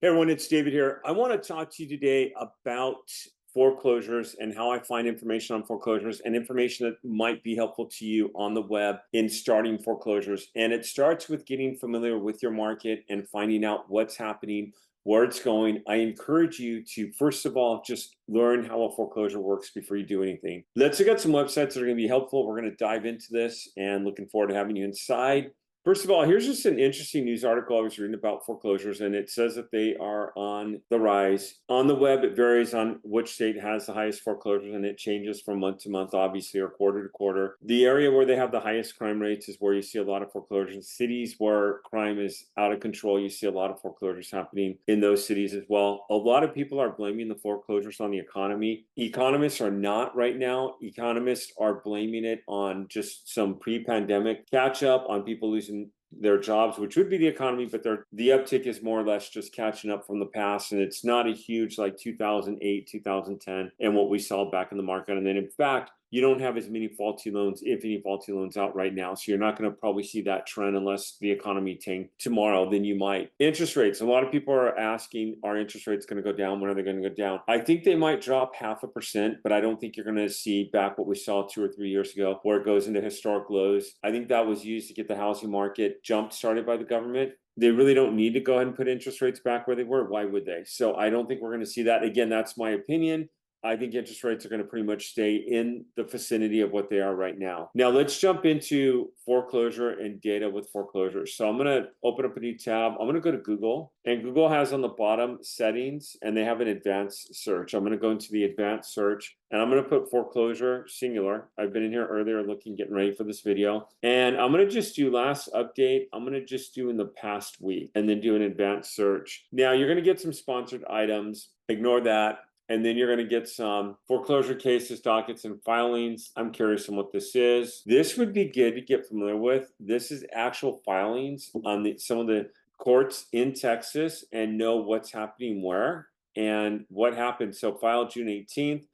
Hey everyone, it's David here. I want to talk to you today about foreclosures and how I find information on foreclosures and information that might be helpful to you on the web in starting foreclosures. And it starts with getting familiar with your market and finding out what's happening, where it's going. I encourage you to, first of all, just learn how a foreclosure works before you do anything. Let's look at some websites that are going to be helpful. We're going to dive into this and looking forward to having you inside. First of all, here's just an interesting news article I was reading about foreclosures, and it says that they are on the rise. On the web, it varies on which state has the highest foreclosures, and it changes from month to month, obviously, or quarter to quarter. The area where they have the highest crime rates is where you see a lot of foreclosures. Cities where crime is out of control, you see a lot of foreclosures happening in those cities as well. A lot of people are blaming the foreclosures on the economy. Economists are not right now. Economists are blaming it on just some pre-pandemic catch-up, on people losing their jobs, which would be the economy, but the uptick is more or less just catching up from the past, and it's not a huge like 2008, 2010, and what we saw back in the market. And then in fact, you don't have as many faulty loans, if any faulty loans out right now. So you're not going to probably see that trend unless the economy tanked tomorrow, then you might. Interest rates. A lot of people are asking, are interest rates going to go down? When are they going to go down? I think they might drop 0.5%, but I don't think you're going to see back what we saw 2 or 3 years ago, where it goes into historic lows. I think that was used to get the housing market jump started by the government. They really don't need to go ahead and put interest rates back where they were. Why would they? So I don't think we're going to see that. Again, that's my opinion. I think interest rates are going to pretty much stay in the vicinity of what they are right now. Now, let's jump into foreclosure and data with foreclosures. So I'm going to open up a new tab. I'm going to go to Google, and Google has on the bottom settings, and they have an advanced search. I'm going to go into the advanced search, and I'm going to put foreclosure singular. I've been in here earlier looking, getting ready for this video. And I'm going to just do last update. I'm going to just do in the past week and then do an advanced search. Now, you're going to get some sponsored items. Ignore that. And then you're going to get some foreclosure cases, dockets, and filings. I'm curious on what this is. This would be good to get familiar with. This is actual filings on some of the courts in Texas and know what's happening where and what happened. So file June 18th.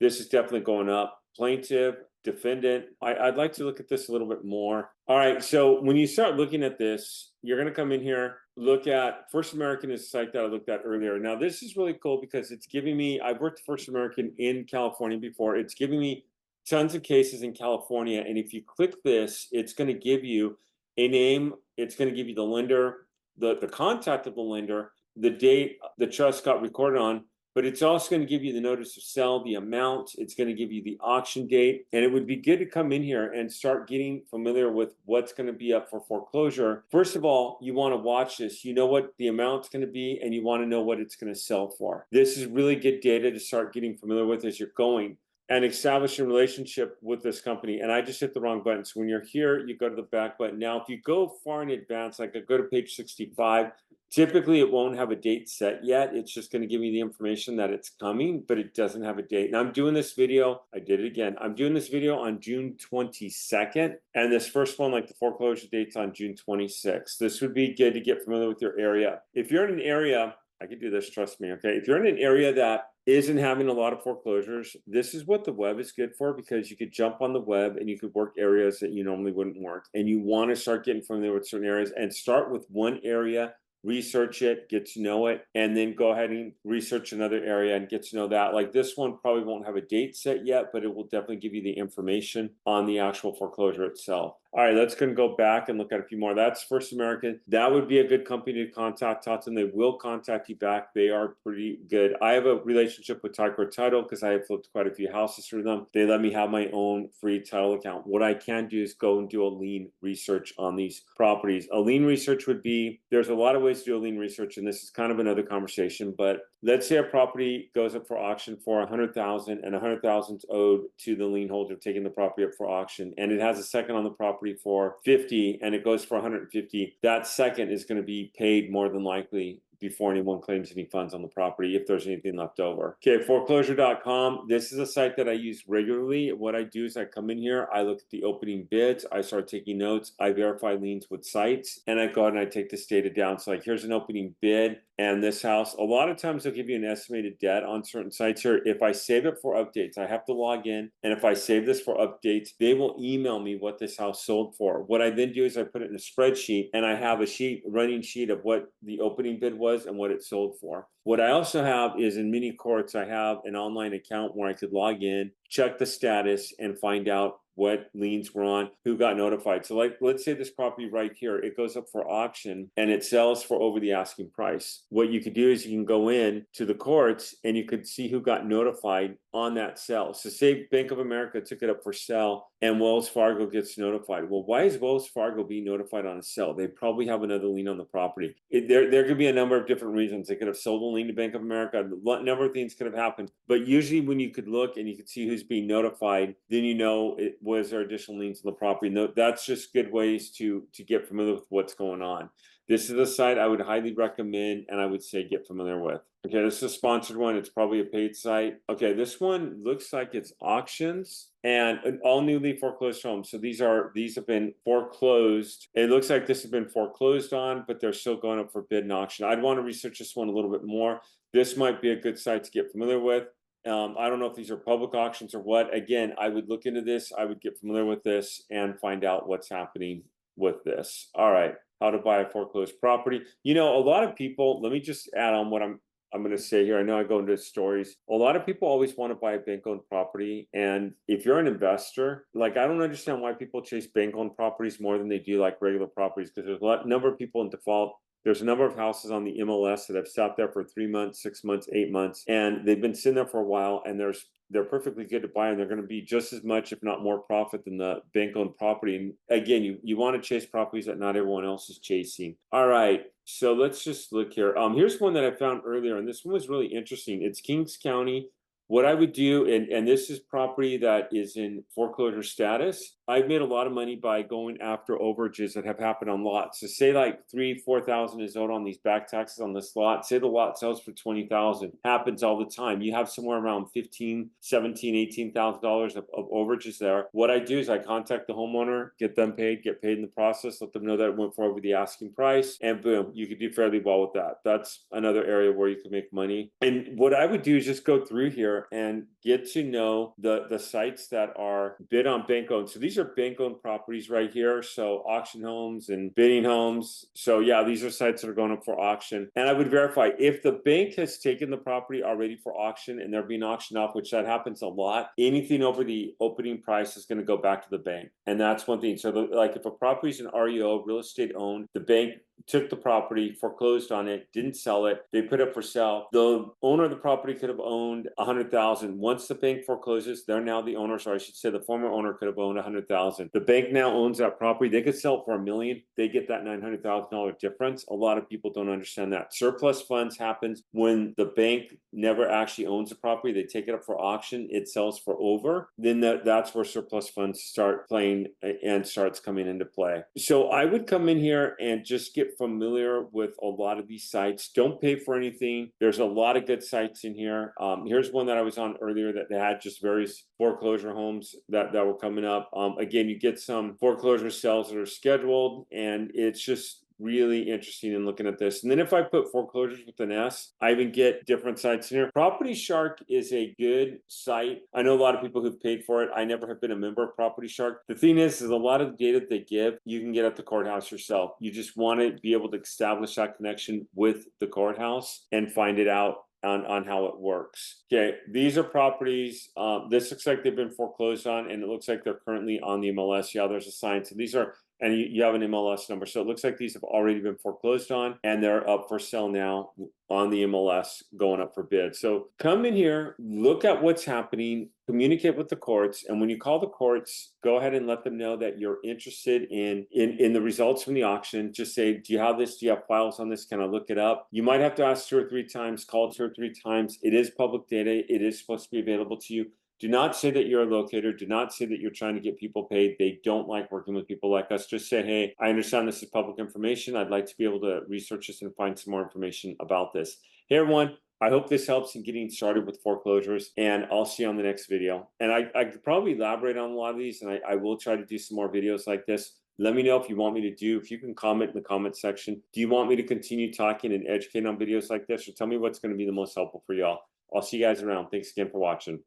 This is definitely going up. Plaintiff, defendant. I'd like to look at this a little bit more. All right, so when you start looking at this, you're going to come in here, look at First American is a site that I looked at earlier. Now, this is really cool because it's giving me, I've worked First American in California before. It's giving me tons of cases in California. And if you click this, it's going to give you a name. It's going to give you the lender, the contact of the lender, the date the trust got recorded on, but it's also going to give you the notice of sale, the amount. It's going to give you the auction date. And it would be good to come in here and start getting familiar with what's going to be up for foreclosure. First of all, you want to watch this. You know what the amount's going to be, and you want to know what it's going to sell for. This is really good data to start getting familiar with as you're going and establishing a relationship with this company. And I just hit the wrong button. So when you're here, you go to the back button. Now, if you go far in advance, like I go to page 65, typically it won't have a date set yet. It's just going to give me the information that it's coming, but it doesn't have a date. And I'm doing this video, I did it again. I'm doing this video on June 22nd. And this first one, like the foreclosure date's on June 26th. This would be good to get familiar with your area. If you're in an area, I could do this, trust me, okay? If you're in an area that isn't having a lot of foreclosures, this is what the web is good for, because you could jump on the web and you could work areas that you normally wouldn't work. And you want to start getting familiar with certain areas and start with one area, research it, get to know it, and then go ahead and research another area and get to know that. Like this one probably won't have a date set yet, but it will definitely give you the information on the actual foreclosure itself. All right, let's go back and look at a few more. That's First American. That would be a good company to contact. Talk to them. They will contact you back. They are pretty good. I have a relationship with Ticor Title because I have flipped quite a few houses through them. They let me have my own free title account. What I can do is go and do a lien research on these properties. A lien research would be, there's a lot of ways to do a lien research, and this is kind of another conversation, but let's say a property goes up for auction for $100,000 and $100,000 is owed to the lien holder taking the property up for auction, and it has a second on the property for 50 and it goes for 150. That second is going to be paid more than likely before anyone claims any funds on the property, if there's anything left over. Okay, foreclosure.com. This is a site that I use regularly. What I do is I come in here, I look at the opening bids, I start taking notes, I verify liens with sites, and I go ahead and I take this data down. So like, here's an opening bid, and this house, a lot of times they'll give you an estimated debt on certain sites here. If I save it for updates, I have to log in, and if I save this for updates, they will email me what this house sold for. What I then do is I put it in a spreadsheet, and I have a running sheet of what the opening bid was, was and what it sold for. What I also have is in mini courts, I have an online account where I could log in, check the status, and find out what liens were on, who got notified. So like, let's say this property right here, it goes up for auction and it sells for over the asking price. What you could do is you can go in to the courts and you could see who got notified on that sale. So say Bank of America took it up for sale and Wells Fargo gets notified. Well, why is Wells Fargo being notified on a sale? They probably have another lien on the property. There could be a number of different reasons. They could have sold a lien to Bank of America. A number of things could have happened. But usually when you could look and you could see who's being notified, then you know it was there additional liens on the property. And that's just good ways to get familiar with what's going on. This is a site I would highly recommend and I would say get familiar with. Okay, this is a sponsored one. It's probably a paid site. Okay, this one looks like it's auctions and all newly foreclosed homes. So these have been foreclosed. It looks like this has been foreclosed on, but they're still going up for bid and auction. I'd want to research this one a little bit more. This might be a good site to get familiar with. I don't know if these are public auctions or what. Again, I would look into this. I would get familiar with this and find out what's happening with this. All right, how to buy a foreclosed property. You know, a lot of people, let me just add on what I'm going to say here. I know I go into stories. A lot of people always want to buy a bank-owned property. And if you're an investor, like I don't understand why people chase bank-owned properties more than they do like regular properties, because there's a number of people in default. There's a number of houses on the MLS that have sat there for 3 months, 6 months, 8 months, and they've been sitting there for a while, and they're perfectly good to buy, and they're going to be just as much, if not more, profit than the bank-owned property. And again, you want to chase properties that not everyone else is chasing. All right, so let's just look here. Here's one that I found earlier, and this one was really interesting. It's Kings County. What I would do, and this is property that is in foreclosure status. I've made a lot of money by going after overages that have happened on lots. So say like 3,000-4,000 is owed on these back taxes on this lot. Say the lot sells for 20,000. Happens all the time. You have somewhere around $15,000, $17,000, $18,000 of overages there. What I do is I contact the homeowner, get them paid, get paid in the process, let them know that it went for over the asking price, and boom, you could do fairly well with that. That's another area where you can make money. And what I would do is just go through here and get to know the sites that are bid on bank owned. So these are bank owned properties right here. So auction homes and bidding homes. So yeah, these are sites that are going up for auction. And I would verify if the bank has taken the property already for auction and they're being auctioned off, which that happens a lot. Anything over the opening price is going to go back to the bank. And that's one thing. So like if a property is an REO, real estate owned, the bank took the property, foreclosed on it, didn't sell it, they put it for sale. The owner of the property could have owned 100,000. Once the bank forecloses, they're now the owners, or I should say the former owner could have owned 100,000. The bank now owns that property. They could sell it for $1 million. They get that $900,000 difference. A lot of people don't understand that. Surplus funds happens when the bank never actually owns the property. They take it up for auction. It sells for over. Then that's where surplus funds start playing and starts coming into play. So I would come in here and just get familiar with a lot of these sites. Don't pay for anything. There's a lot of good sites in here. Here's one that I was on earlier that they had just various foreclosure homes that were coming up. Again, you get some foreclosure sales that are scheduled, and it's just really interesting in looking at this. And then if I put foreclosures with an S, I even get different sites in here. Property Shark is a good site. I know a lot of people who've paid for it. I never have been a member of Property Shark. The thing is a lot of the data that they give, you can get at the courthouse yourself. You just want to be able to establish that connection with the courthouse and find it out on how it works. Okay, these are properties. This looks like they've been foreclosed on, and it looks like they're currently on the MLS. Yeah, there's a sign. So these are, and you have an MLS number. So it looks like these have already been foreclosed on, and they're up for sale now on the MLS, going up for bid. So come in here, look at what's happening, communicate with the courts, and when you call the courts, go ahead and let them know that you're interested in the results from the auction. Just say, do you have this? Do you have files on this? Can I look it up? You might have to ask 2 or 3 times, call 2 or 3 times. It is public data. It is supposed to be available to you. Do not say that you're a locator. Do not say that you're trying to get people paid. They don't like working with people like us. Just say, hey, I understand this is public information. I'd like to be able to research this and find some more information about this. Hey, everyone. I hope this helps in getting started with foreclosures, and I'll see you on the next video. And I could probably elaborate on a lot of these, and I will try to do some more videos like this. Let me know if you want me to do, if you can comment in the comment section. Do you want me to continue talking and educating on videos like this, or tell me what's going to be the most helpful for y'all? I'll see you guys around. Thanks again for watching.